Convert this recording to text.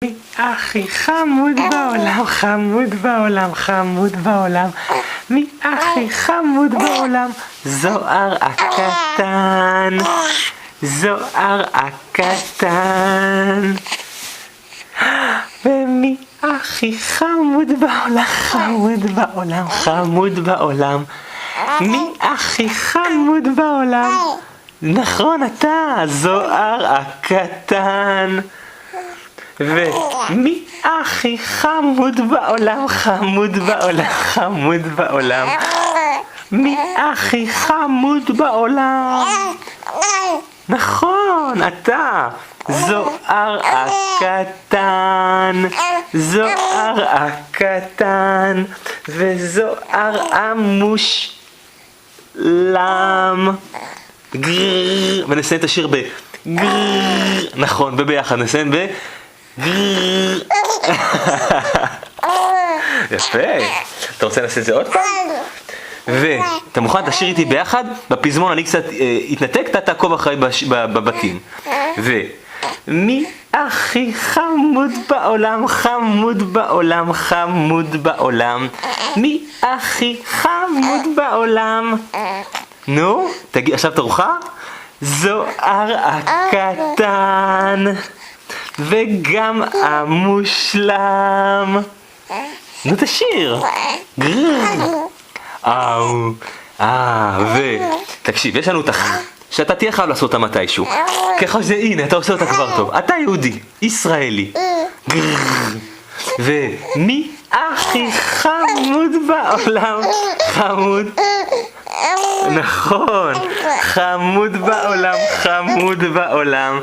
מי הכי חמוד בעולם, חמוד בעולם, חמוד בעולם. מי הכי חמוד בעולם? זוהר הקטן, זוהר הקטן. ומי הכי חמוד בעולם, חמוד בעולם, חמוד בעולם. מי הכי חמוד בעולם? נכון, אתה, זוהר הקטן. ומי הכי חמוד בעולם, חמוד בעולם, חמוד בעולם. מי הכי חמוד בעולם? נכון, אתה, זוהר הקטן, זוהר הקטן, וזוהר המושלם. גרררר, ונסיים את השיר בגרררר, נכון, וביחד נסיים גרררר. יפה. אתה רוצה לעשות את זה עוד פעם? ואתה מוכן? תשאיר איתי ביחד. בפזמון אני קצת התנתק, אתה תעקוב אחרי בבתים. ומי הכי חמוד בעולם, חמוד בעולם, חמוד בעולם. מי הכי חמוד בעולם? נו, תגיד, עכשיו תורך? זוהר הקטן וגם המושלם. נו, תשיר. גרררר. תקשיב, יש לנו שאתה תהיה חייב לעשות אותה מתישהו. ככה שזה, הנה, אתה עושה אותה כבר טוב. אתה יהודי, ישראלי. גרררר. ומי הכי חמוד בעולם? חמוד. נכון, חמוד בעולם, חמוד בעולם.